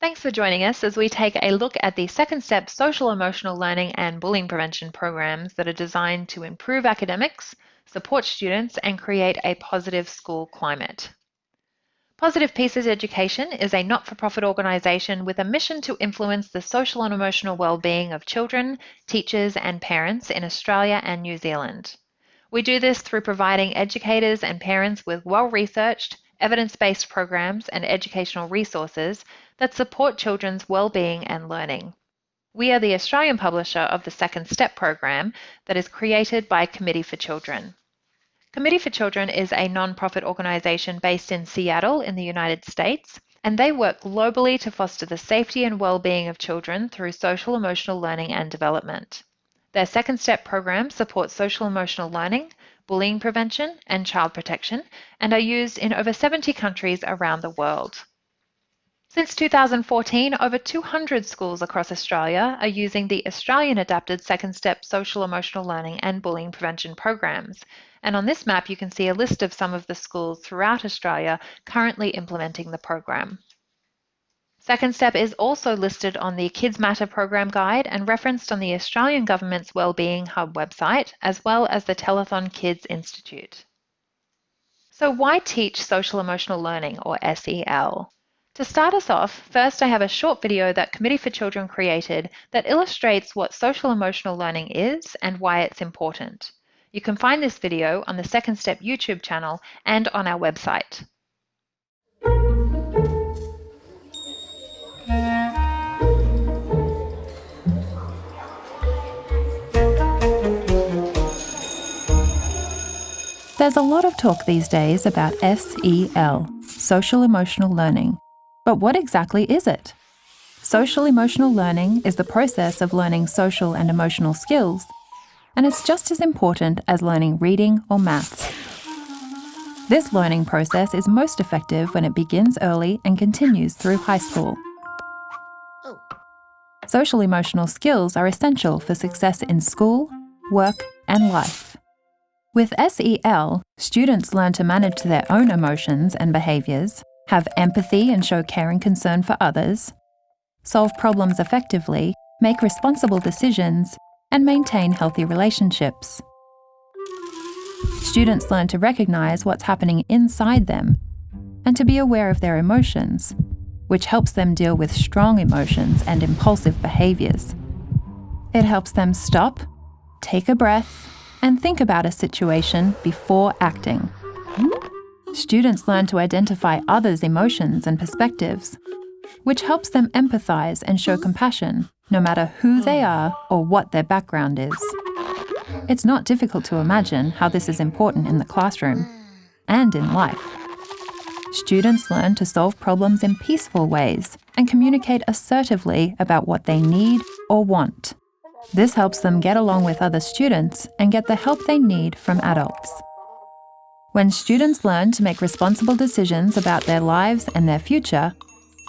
Thanks for joining us as we take a look at the second step social emotional learning and bullying prevention programs that are designed to improve academics, support students, and create a positive school climate. Positive Pieces Education is a not-for-profit organisation with a mission to influence the social and emotional well-being of children, teachers, and parents in Australia and New Zealand. We do this through providing educators and parents with well-researched, evidence-based programs and educational resources that support children's well-being and learning. We are the Australian publisher of the Second Step program that is created by Committee for Children. Committee for Children is a non-profit organisation based in Seattle in the United States, and they work globally to foster the safety and well-being of children through social emotional learning and development. Their Second Step program supports social emotional learning, bullying prevention, and child protection, and are used in over 70 countries around the world. Since 2014, over 200 schools across Australia are using the Australian adapted Second Step social emotional learning and bullying prevention programs. And on this map, you can see a list of some of the schools throughout Australia currently implementing the program. Second Step is also listed on the Kids Matter program guide and referenced on the Australian Government's Wellbeing Hub website, as well as the Telethon Kids Institute. So why teach social emotional learning, or SEL? To start us off, first I have a short video that Committee for Children created that illustrates what social emotional learning is and why it's important. You can find this video on the Second Step YouTube channel and on our website. There's a lot of talk these days about SEL, social emotional learning. But what exactly is it? Social emotional learning is the process of learning social and emotional skills, and it's just as important as learning reading or maths. This learning process is most effective when it begins early and continues through high school. Social emotional skills are essential for success in school, work, and life. With SEL, students learn to manage their own emotions and behaviours, have empathy and show care and concern for others, solve problems effectively, make responsible decisions, and maintain healthy relationships. Students learn to recognise what's happening inside them and to be aware of their emotions, which helps them deal with strong emotions and impulsive behaviours. It helps them stop, take a breath, and think about a situation before acting. Students learn to identify others' emotions and perspectives, which helps them empathise and show compassion, no matter who they are or what their background is. It's not difficult to imagine how this is important in the classroom and in life. Students learn to solve problems in peaceful ways and communicate assertively about what they need or want. This helps them get along with other students and get the help they need from adults. When students learn to make responsible decisions about their lives and their future,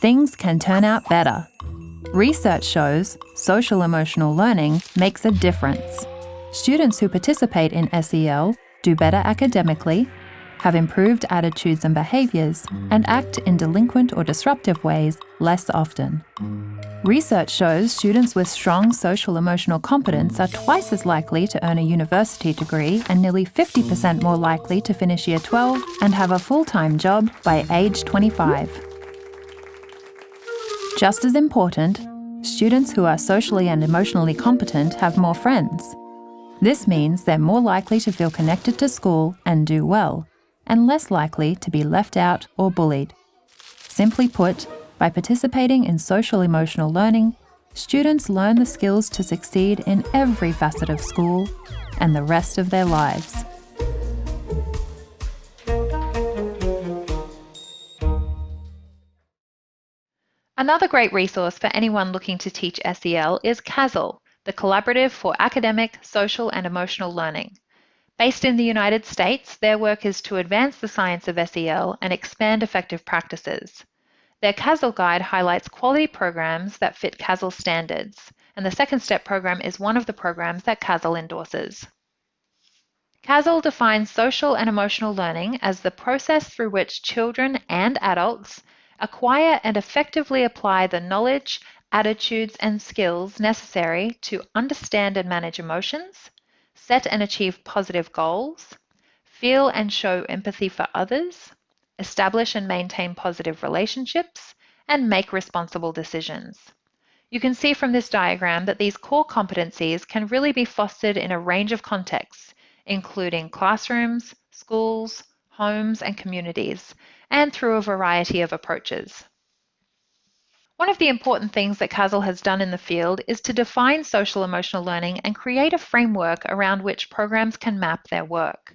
things can turn out better. Research shows social emotional learning makes a difference. Students who participate in SEL do better academically, have improved attitudes and behaviours, and act in delinquent or disruptive ways less often. Research shows students with strong social emotional competence are twice as likely to earn a university degree and nearly 50% more likely to finish Year 12 and have a full-time job by age 25. Just as important, students who are socially and emotionally competent have more friends. This means they're more likely to feel connected to school and do well, and less likely to be left out or bullied. Simply put, by participating in social emotional learning, students learn the skills to succeed in every facet of school and the rest of their lives. Another great resource for anyone looking to teach SEL is CASEL, the Collaborative for Academic, Social and Emotional Learning. Based in the United States, their work is to advance the science of SEL and expand effective practices. Their CASEL guide highlights quality programs that fit CASEL standards, and the Second Step program is one of the programs that CASEL endorses. CASEL defines social and emotional learning as the process through which children and adults acquire and effectively apply the knowledge, attitudes, and skills necessary to understand and manage emotions, set and achieve positive goals, feel and show empathy for others, establish and maintain positive relationships, and make responsible decisions. You can see from this diagram that these core competencies can really be fostered in a range of contexts, including classrooms, schools, homes, and communities, and through a variety of approaches. One of the important things that CASEL has done in the field is to define social emotional learning and create a framework around which programs can map their work.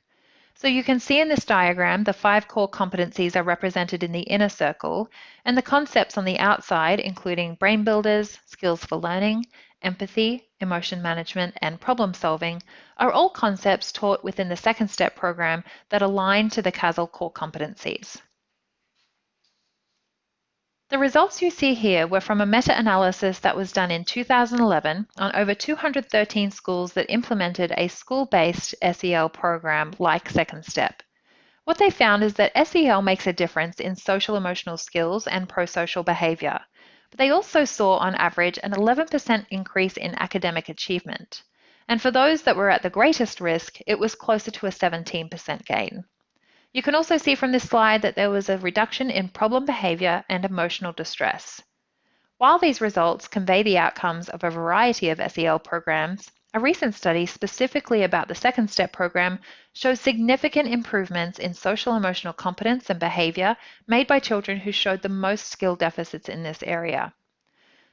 So you can see in this diagram the 5 core competencies are represented in the inner circle, and the concepts on the outside, including brain builders, skills for learning, empathy, emotion management, and problem solving, are all concepts taught within the second step program that align to the CASEL core competencies. The results you see here were from a meta-analysis that was done in 2011 on over 213 schools that implemented a school-based SEL program like Second Step. What they found is that SEL makes a difference in social emotional skills and pro-social behaviour, but they also saw on average an 11% increase in academic achievement. And for those that were at the greatest risk, it was closer to a 17% gain. You can also see from this slide that there was a reduction in problem behaviour and emotional distress. While these results convey the outcomes of a variety of SEL programs, a recent study specifically about the Second Step program shows significant improvements in social emotional competence and behaviour made by children who showed the most skill deficits in this area.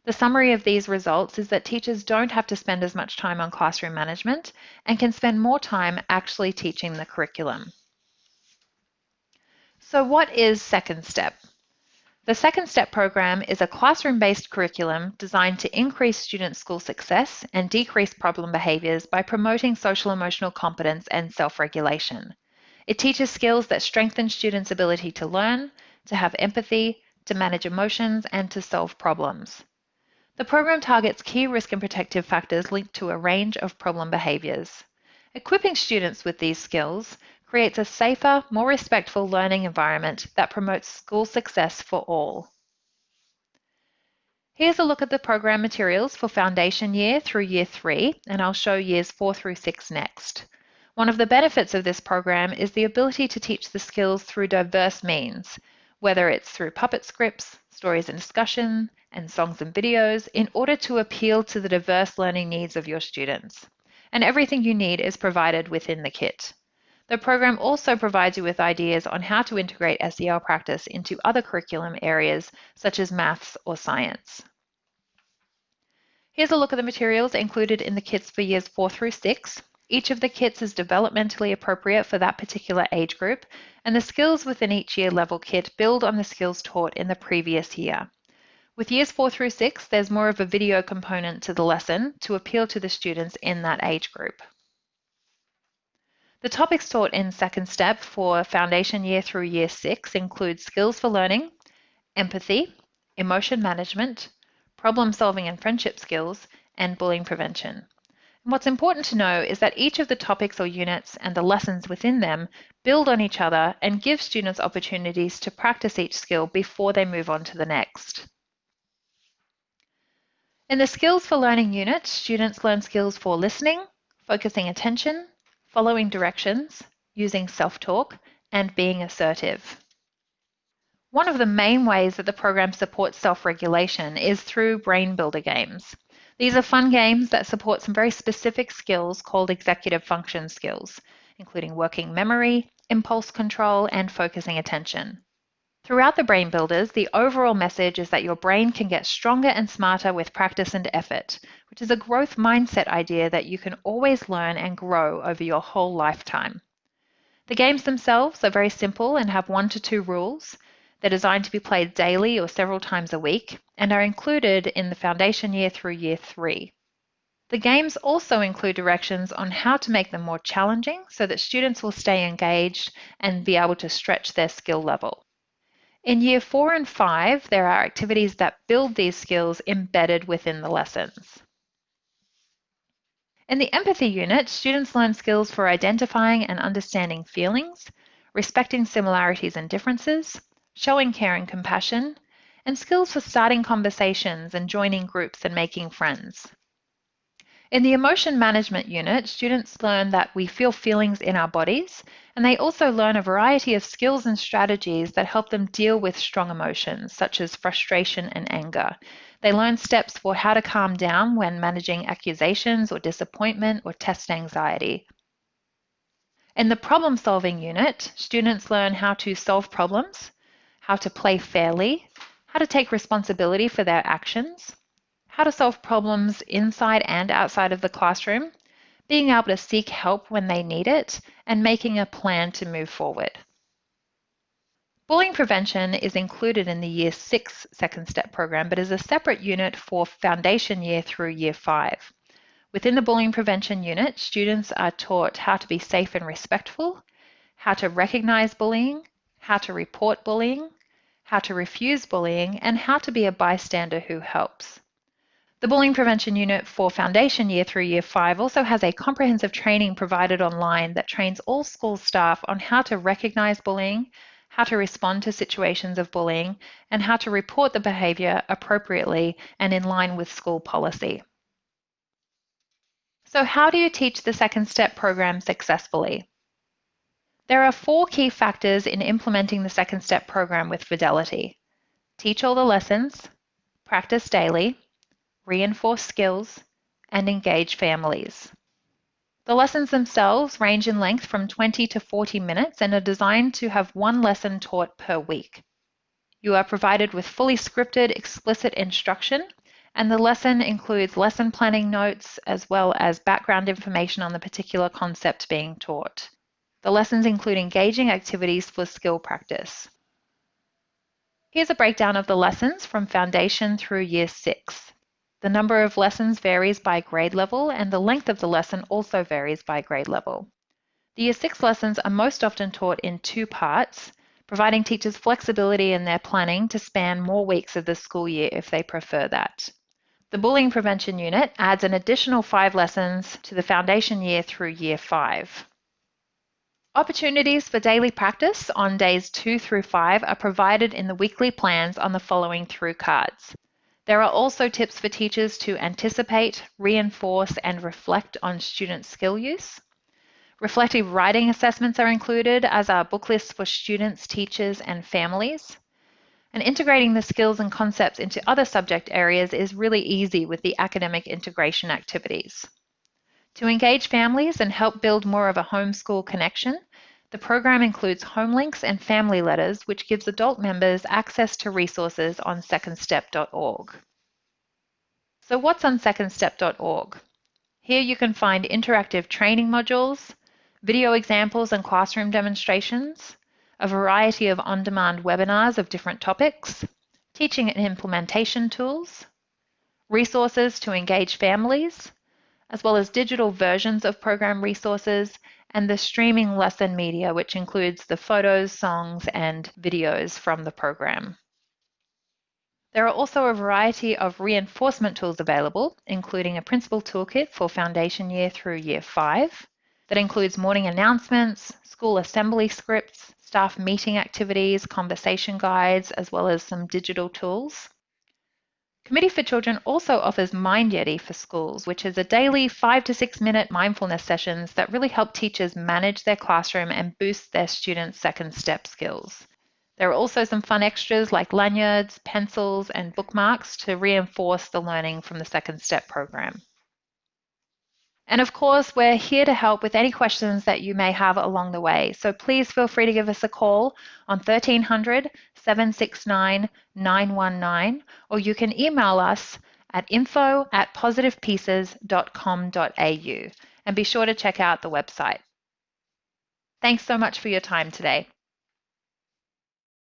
The summary of these results is that teachers don't have to spend as much time on classroom management and can spend more time actually teaching the curriculum. So what is Second Step? The Second Step program is a classroom-based curriculum designed to increase student school success and decrease problem behaviours by promoting social emotional competence and self-regulation. It teaches skills that strengthen students' ability to learn, to have empathy, to manage emotions, and to solve problems. The program targets key risk and protective factors linked to a range of problem behaviours. Equipping students with these skills creates a safer, more respectful learning environment that promotes school success for all. Here's a look at the program materials for foundation year through year 3, and I'll show years 4 through 6 next. One of the benefits of this program is the ability to teach the skills through diverse means, whether it's through puppet scripts, stories and discussion, and songs and videos, in order to appeal to the diverse learning needs of your students. And everything you need is provided within the kit. The program also provides you with ideas on how to integrate SEL practice into other curriculum areas such as maths or science. Here's a look at the materials included in the kits for years 4 through 6. Each of the kits is developmentally appropriate for that particular age group, and the skills within each year level kit build on the skills taught in the previous year. With years 4 through 6, there's more of a video component to the lesson to appeal to the students in that age group. The topics taught in Second Step for foundation year through year 6 include skills for learning, empathy, emotion management, problem solving and friendship skills, and bullying prevention. And what's important to know is that each of the topics or units and the lessons within them build on each other and give students opportunities to practice each skill before they move on to the next. In the Skills for Learning unit, students learn skills for listening, focusing attention, following directions, using self-talk, and being assertive. One of the main ways that the program supports self-regulation is through brain builder games. These are fun games that support some very specific skills called executive function skills, including working memory, impulse control, and focusing attention. Throughout the brain builders, the overall message is that your brain can get stronger and smarter with practice and effort, which is a growth mindset idea that you can always learn and grow over your whole lifetime. The games themselves are very simple and have 1 to 2 rules. They're designed to be played daily or several times a week and are included in the foundation year through year 3. The games also include directions on how to make them more challenging so that students will stay engaged and be able to stretch their skill level. In year 4 and 5, there are activities that build these skills embedded within the lessons. In the empathy unit, students learn skills for identifying and understanding feelings, respecting similarities and differences, showing care and compassion, and skills for starting conversations and joining groups and making friends. In the emotion management unit, students learn that we feel feelings in our bodies, and they also learn a variety of skills and strategies that help them deal with strong emotions, such as frustration and anger. They learn steps for how to calm down when managing accusations or disappointment or test anxiety. In the problem-solving unit, students learn how to solve problems, how to play fairly, how to take responsibility for their actions, how to solve problems inside and outside of the classroom, being able to seek help when they need it, and making a plan to move forward. Bullying prevention is included in the Year 6 Second Step program, but is a separate unit for foundation year through Year 5. Within the bullying prevention unit, students are taught how to be safe and respectful, how to recognize bullying, how to report bullying, how to refuse bullying, and how to be a bystander who helps. The Bullying Prevention Unit for Foundation Year through Year 5 also has a comprehensive training provided online that trains all school staff on how to recognize bullying, how to respond to situations of bullying, and how to report the behavior appropriately and in line with school policy. So how do you teach the Second Step program successfully? There are 4 key factors in implementing the Second Step program with fidelity. Teach all the lessons, practice daily, reinforce skills, and engage families. The lessons themselves range in length from 20 to 40 minutes and are designed to have 1 lesson taught per week. You are provided with fully scripted, explicit instruction, and the lesson includes lesson planning notes as well as background information on the particular concept being taught. The lessons include engaging activities for skill practice. Here's a breakdown of the lessons from Foundation through Year 6. The number of lessons varies by grade level, and the length of the lesson also varies by grade level. The Year 6 lessons are most often taught in 2 parts, providing teachers flexibility in their planning to span more weeks of the school year if they prefer that. The Bullying Prevention Unit adds an additional 5 lessons to the Foundation Year through Year 5. Opportunities for daily practice on days 2 through 5 are provided in the weekly plans on the following through cards. There are also tips for teachers to anticipate, reinforce, and reflect on student skill use. Reflective writing assessments are included, as are book lists for students, teachers, and families. And integrating the skills and concepts into other subject areas is really easy with the academic integration activities. To engage families and help build more of a homeschool connection, the program includes home links and family letters, which gives adult members access to resources on secondstep.org. So what's on secondstep.org? Here you can find interactive training modules, video examples and classroom demonstrations, a variety of on-demand webinars of different topics, teaching and implementation tools, resources to engage families, as well as digital versions of program resources, and the streaming lesson media, which includes the photos, songs, and videos from the program. There are also a variety of reinforcement tools available, including a principal toolkit for Foundation Year through Year 5 that includes morning announcements, school assembly scripts, staff meeting activities, conversation guides, as well as some digital tools. Committee for Children also offers Mind Yeti for schools, which is a daily 5 to 6 minute mindfulness sessions that really help teachers manage their classroom and boost their students' second step skills. There are also some fun extras like lanyards, pencils, and bookmarks to reinforce the learning from the second step program. And of course, we're here to help with any questions that you may have along the way. So please feel free to give us a call on 1300 769 919, or you can email us at info@positivepieces.com.au. And be sure to check out the website. Thanks so much for your time today.